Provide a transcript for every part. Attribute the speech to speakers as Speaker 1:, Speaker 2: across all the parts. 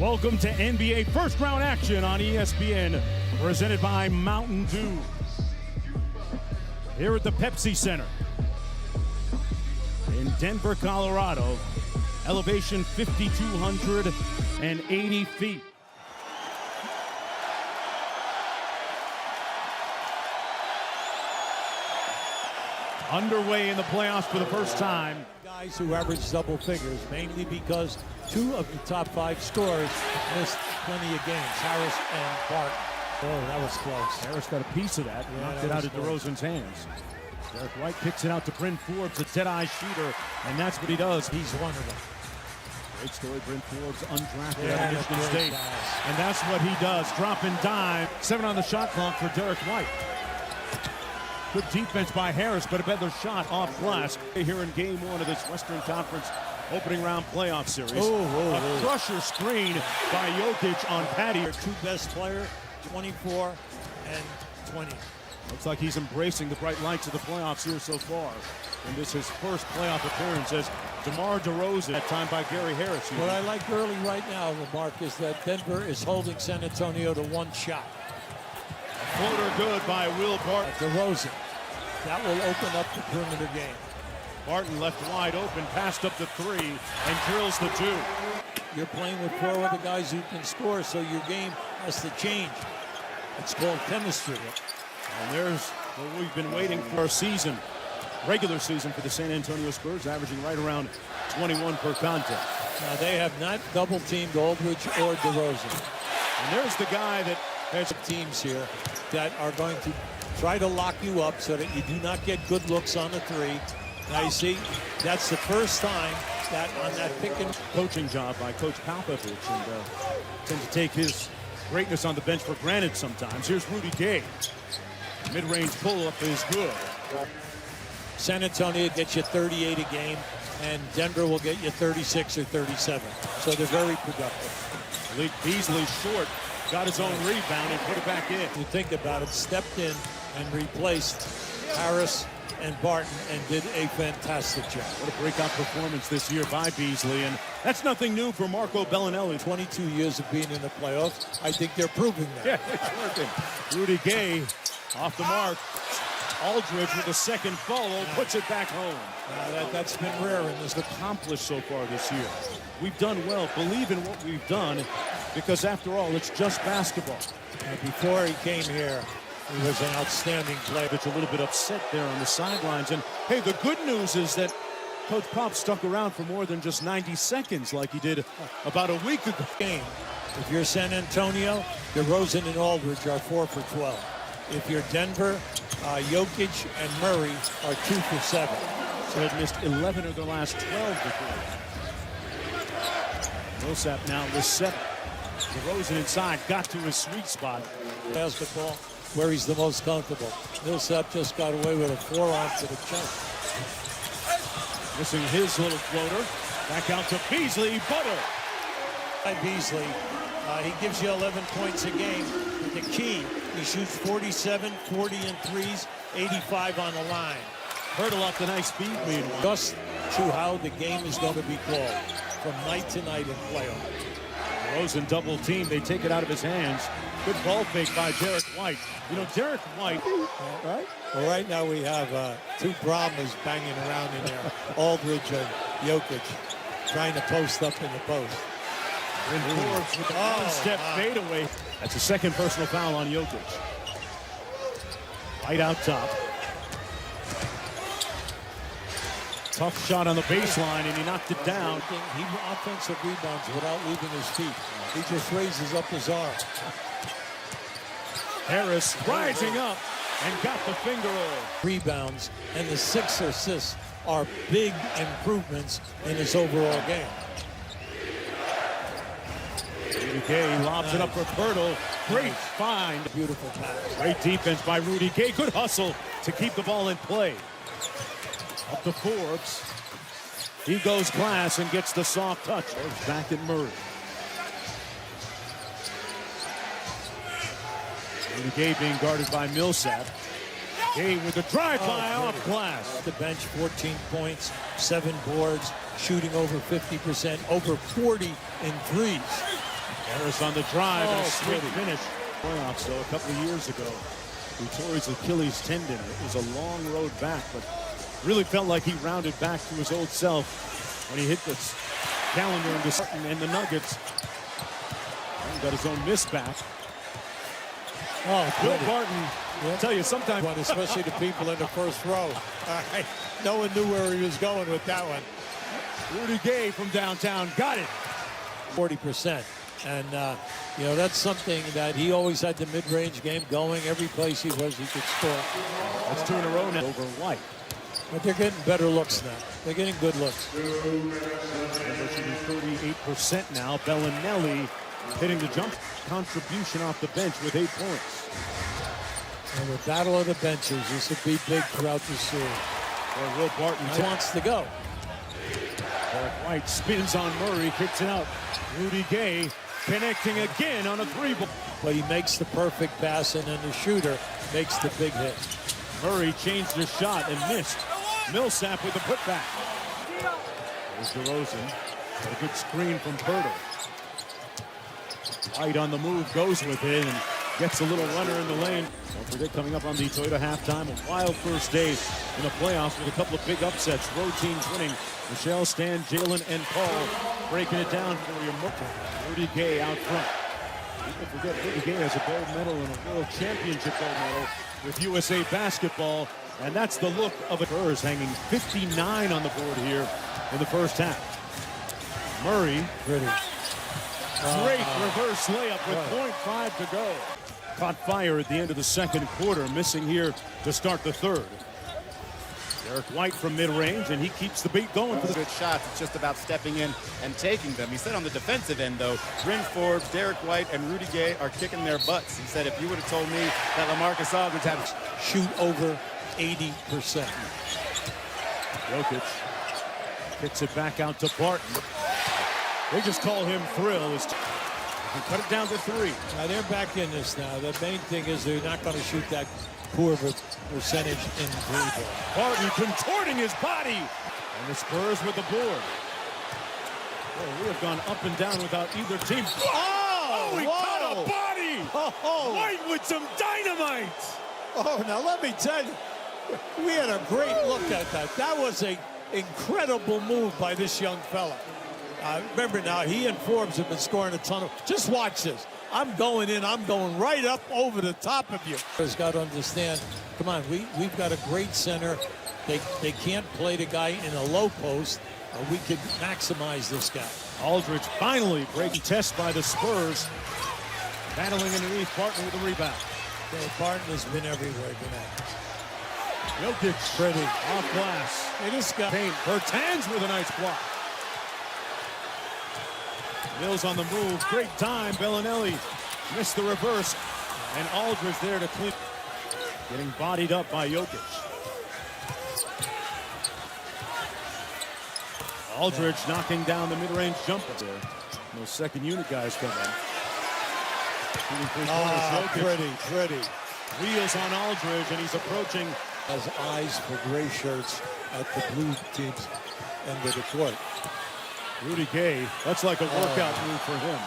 Speaker 1: Welcome to NBA first round action on ESPN, presented by Mountain Dew. Here at the Pepsi Center in Denver, Colorado, elevation 5,280 feet. Underway in the playoffs for the first time.
Speaker 2: Guys who average double figures, mainly because two of the top five scorers missed plenty of games, Harris and Bart. Oh, that was close.
Speaker 1: Harris got a piece of that, knocked it out of DeRozan's hands. Derek White kicks it out to Bryn Forbes, a dead-eye shooter, and that's what he does.
Speaker 2: He's one of them.
Speaker 1: Great story, Bryn Forbes, undrafted out of Michigan State. And that's what he does, dropping dime. 7 on the shot clock for Derek White. Good defense by Harris, but a better shot off glass. Here in game 1 of this Western Conference opening round playoff series. A crusher screen by Jokic on Patty.
Speaker 2: Their two best players, 24 and 20.
Speaker 1: Looks like he's embracing the bright lights of the playoffs here so far. And this is his first playoff appearance as DeMar DeRozan, that time by Gary Harris.
Speaker 2: What I like early right now, Mark, is that Denver is holding San Antonio to one shot.
Speaker 1: Floater good by Will Barton.
Speaker 2: DeRozan. That will open up the perimeter game.
Speaker 1: Barton left wide open, passed up the 3, and drills the 2.
Speaker 2: You're playing with 4 other guys who can score, so your game has to change. It's called chemistry.
Speaker 1: And there's what we've been waiting for, season, regular season for the San Antonio Spurs, averaging right around 21 per contest.
Speaker 2: Now they have not double-teamed Aldridge or DeRozan.
Speaker 1: And there's the guy that has
Speaker 2: teams here that are going to try to lock you up so that you do not get good looks on the 3. Now you see, that's the first time that on that pick and
Speaker 1: coaching job by Coach Popovich, and tend to take his greatness on the bench for granted sometimes. Here's Rudy Gay. Mid-range pull-up is good.
Speaker 2: San Antonio gets you 38 a game, and Denver will get you 36 or 37. So they're very productive.
Speaker 1: Malik Beasley short, got his own rebound and put it back in.
Speaker 2: You think about it, stepped in and replaced Harris and Barton and did a fantastic job.
Speaker 1: What a breakout performance this year by Beasley, and that's nothing new for Marco Bellinelli.
Speaker 2: 22 years of being in the playoffs, I think they're proving that.
Speaker 1: Yeah, it's working. Rudy Gay off the mark. Aldridge with a second follow, puts it back home.
Speaker 2: That's been rare in this.
Speaker 1: Accomplished so far this year. We've done well. Believe in what we've done, because after all, it's just basketball.
Speaker 2: Before he came here, he was an outstanding player.
Speaker 1: It's a little bit upset there on the sidelines. And hey, the good news is that Coach Pop stuck around for more than just 90 seconds like he did about a week ago.
Speaker 2: If you're San Antonio, DeRozan and Aldridge are 4 for 12. If you're Denver, Jokic and Murray are 2 for 7.
Speaker 1: So they've missed 11 of their last 12 before. Millsap now with 7. DeRozan inside, got to his sweet spot.
Speaker 2: Basketball, where he's the most comfortable. Millsap just got away with a forearm to the chest.
Speaker 1: Missing his little floater. Back out to Beasley, Butter.
Speaker 2: By Beasley, he gives you 11 points a game. But the key, he shoots 47, 40 in threes, 85 on the line.
Speaker 1: Hurdle off the nice speed lead.
Speaker 2: Just to how the game is going to be called from night to night in playoff.
Speaker 1: DeRozan double team. They take it out of his hands. Good ball fake by Derek White. You know, Derek White,
Speaker 2: right? Well, right now we have 2 Brahmas banging around in there. Aldridge and Jokic trying to post up in the post.
Speaker 1: And Forbes with the one-step fadeaway. That's a second personal foul on Jokic. White out top. Tough shot on the baseline, and he knocked it down.
Speaker 2: He offensive rebounds without leaving his feet. He just raises up his arm.
Speaker 1: Harris rising up and got the finger roll.
Speaker 2: Rebounds, and the 6 assists are big improvements in his overall game.
Speaker 1: Rudy Gay lobs it up for Pirtle. Great find.
Speaker 2: Beautiful pass.
Speaker 1: Great defense by Rudy Gay. Good hustle to keep the ball in play. Up to Forbes. He goes glass and gets the soft touch. Back at Murray. Rudy Gay being guarded by Millsap. Gay with a drive-by off glass.
Speaker 2: The bench, 14 points, 7 boards, shooting over 50%, over 40 in threes.
Speaker 1: Harris on the drive and a sweet
Speaker 2: pretty.
Speaker 1: finish. Playoffs, though, a couple of years ago. He tore his Achilles tendon. It was a long road back, but really felt like he rounded back to his old self when he hit this calendar and the Nuggets. And got his own miss back.
Speaker 2: Oh,
Speaker 1: Bill
Speaker 2: good.
Speaker 1: Barton, I'll tell you, sometimes,
Speaker 2: One, especially the people in the first row. All right. No one knew where he was going with that one.
Speaker 1: Rudy Gay from downtown got it.
Speaker 2: 40%. And, you know, that's something that he always had the mid-range game going. Every place he was, he could score.
Speaker 1: That's 2 in a row now over White.
Speaker 2: But they're getting better looks now. They're getting good looks.
Speaker 1: They're shooting 38% now. Bellinelli hitting the jump contribution off the bench with 8 points.
Speaker 2: And the battle of the benches, this will be big throughout the series.
Speaker 1: Where Will Barton
Speaker 2: Wants to go.
Speaker 1: Derek White spins on Murray, kicks it out. Rudy Gay connecting again on a 3-ball.
Speaker 2: But he makes the perfect pass, and then the shooter makes the big hit.
Speaker 1: Murray changed his shot and missed. Millsap with the putback. There's DeRozan. Got a good screen from Pirtle. White on the move, goes with it, and gets a little runner in the lane. Don't forget, coming up on the Toyota halftime, a wild first day in the playoffs with a couple of big upsets. Road teams winning. Michelle, Stan, Jalen, and Paul breaking it down for you. Rudy Gay out front. People forget Rudy Gay has a gold medal and a world championship gold medal with USA Basketball, and that's the look of it. Spurs hanging 59 on the board here in the first half. Murray,
Speaker 2: Pretty.
Speaker 1: great reverse layup with 0.5 to go. Caught fire at the end of the second quarter, missing here to start the third. Derek White from mid-range, and he keeps the beat going for the
Speaker 3: good shots. It's just about stepping in and taking them. He said on the defensive end, though, Bryn Forbes, Derek White, and Rudy Gay are kicking their butts. He said, if you would have told me that LaMarcus Aldridge had
Speaker 2: Shoot over 80%.
Speaker 1: Jokic kicks it back out to Barton. They just call him Thrill. He cut it down to 3.
Speaker 2: Now they're back in this now. The main thing is they're not going to shoot that poor of a percentage in three.
Speaker 1: Barton contorting his body. And the Spurs with the board. Well, we have gone up and down without either team. Oh, he caught a body.
Speaker 2: Oh.
Speaker 1: White with some dynamite.
Speaker 2: Oh, now let me tell you, we had a great look at that. That was an incredible move by this young fella. Remember now, he and Forbes have been scoring a ton of. Just watch this. I'm going in. I'm going right up over the top of you. Has got to understand. Come on, we've got a great center. They can't play the guy in a low post. We could maximize this guy.
Speaker 1: Aldridge finally breaking test by the Spurs. Battling underneath, Barton with the rebound.
Speaker 2: Okay, Barton has been everywhere tonight.
Speaker 1: Jokic pretty off glass.
Speaker 2: Hey, this guy.
Speaker 1: Payne Bertans with a nice block. Mills on the move. Great time. Bellinelli missed the reverse. And Aldridge there to clean. Getting bodied up by Jokic. Aldridge knocking down the mid-range jumper there. Those second unit guys come in.
Speaker 2: Pretty.
Speaker 1: Wheels on Aldridge, and he's approaching.
Speaker 2: Has eyes for gray shirts at the blue team's end of the court.
Speaker 1: Rudy Gay, that's like a workout move for him.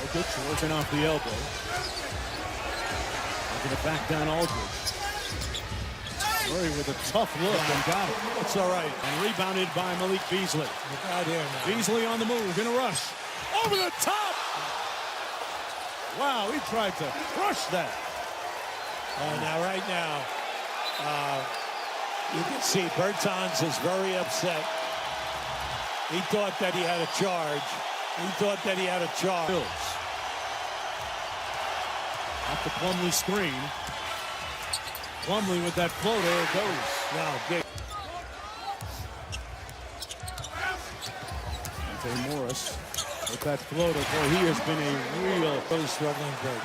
Speaker 1: Jokic working off the elbow. Looking to back down Aldridge. Murray with a tough look and got it.
Speaker 2: It's all right.
Speaker 1: And rebounded by Malik Beasley.
Speaker 2: Look out here now.
Speaker 1: Beasley on the move, in a rush. Over the top! Wow, he tried to crush that.
Speaker 2: Now, right now, you can see Bertans is very upset. He thought that he had a charge.
Speaker 1: Bills. Off the Plumlee screen. Plumlee with that floater goes.
Speaker 2: Now, big.
Speaker 1: Anthony Morris with that floater. Boy, he has been a real
Speaker 2: Struggling big.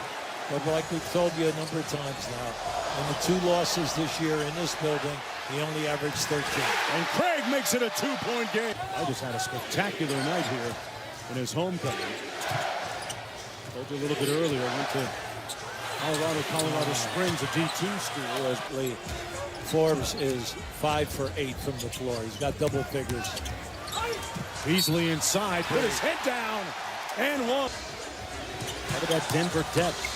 Speaker 2: But like we've told you a number of times now, in the 2 losses this year in this building, he only averaged 13.
Speaker 1: And Craig makes it a 2-point game. I just had a spectacular night here in his homecoming. Told you a little bit earlier, I went to Colorado Springs, a D2 school.
Speaker 2: Forbes is 5 for 8 from the floor. He's got double figures.
Speaker 1: Beasley inside, put his head down. and one. Out of that Denver depth.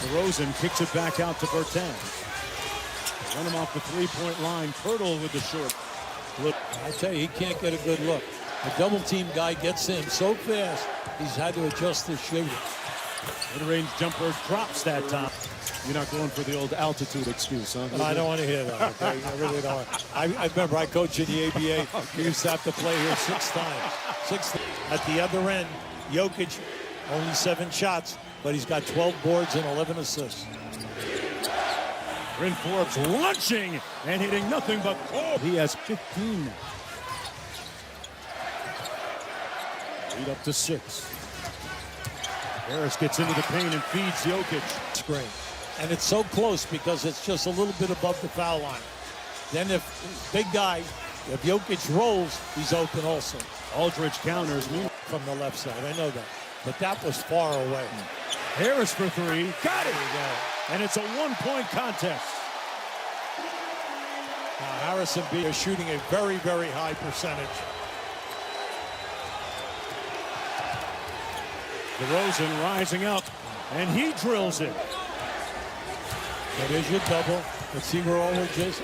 Speaker 1: DeRozan kicks it back out to Bertans. Run him off the three-point line. Pirtle with the short. Look,
Speaker 2: I tell you, he can't get a good look. The double-team guy gets in so fast, he's had to adjust his shooting.
Speaker 1: mid-range jumper drops that time. You're not going for the old altitude excuse, huh?
Speaker 2: I don't want to hear that, okay? I really don't. I remember I coached in the ABA. We used to have to play here 6 times. At the other end, Jokic, only 7 shots, but he's got 12 boards and 11 assists.
Speaker 1: Bryn Forbes launching and hitting nothing but he has 15 now. Lead up to 6. Harris gets into the paint and feeds Jokic.
Speaker 2: Screen. And it's so close because it's just a little bit above the foul line. Then if big guy, if Jokic rolls, he's open also.
Speaker 1: Aldridge counters
Speaker 2: from the left side. I know that. But that was far away.
Speaker 1: Harris for 3. Got it. And it's a 1-point contest.
Speaker 2: Now Harris and B are shooting a very, very high percentage.
Speaker 1: DeRozan rising up, and he drills it.
Speaker 2: That is your double. Let's see where Aldridge is.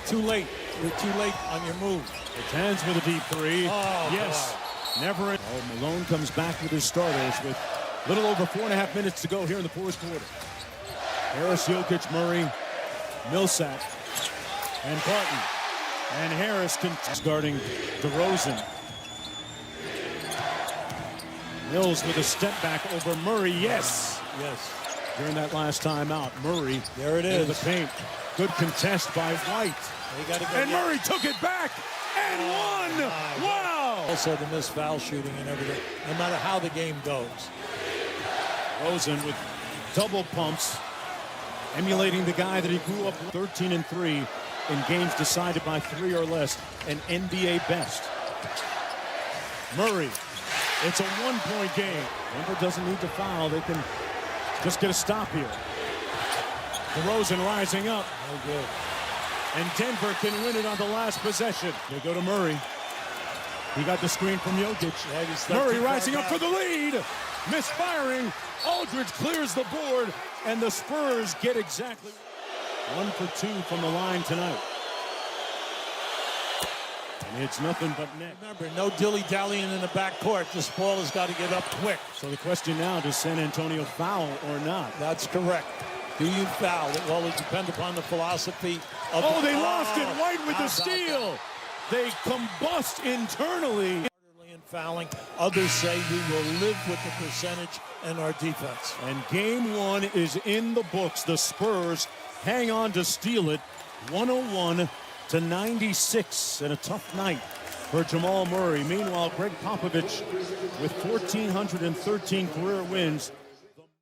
Speaker 2: Too late. You're too late on your move.
Speaker 1: Bertans with a deep 3.
Speaker 2: Oh,
Speaker 1: yes. Boy. Never. Oh, Malone comes back with his starters with a little over 4.5 minutes to go here in the fourth quarter. Harris, Jokic, Murray, Millsap, and Barton. And Harris guarding DeRozan. Mills with a step back over Murray. Yes.
Speaker 2: Yes.
Speaker 1: During that last time out, Murray.
Speaker 2: There it is.
Speaker 1: The paint. Good contest by White. And Murray took it back and won. Wow.
Speaker 2: Also the missed foul shooting and everything, no matter how the game goes.
Speaker 1: Rosen with double pumps, emulating the guy that he grew up 13-3 in games decided by 3 or less, an NBA best. Murray, it's a 1-point game. Denver doesn't need to foul. They can just get a stop here. DeRozan rising up.
Speaker 2: Oh, good.
Speaker 1: And Denver can win it on the last possession. They go to Murray. He got the screen from Jokic.
Speaker 2: Yeah,
Speaker 1: Murray rising up for the lead. Misfiring. Aldridge clears the board. And the Spurs get exactly 1 for 2 from the line tonight. And it's nothing but net.
Speaker 2: Remember, no dilly-dallying in the backcourt. This ball has got to get up quick.
Speaker 1: So the question now, does San Antonio foul or not?
Speaker 2: That's correct. Do you foul? It will depend upon the philosophy of
Speaker 1: they lost it. White with the steal. They combust internally.
Speaker 2: In fouling. Others say we will live with the percentage and our defense.
Speaker 1: And game 1 is in the books. The Spurs hang on to steal it. 101-96 and a tough night for Jamal Murray. Meanwhile, Greg Popovich with 1,413 career wins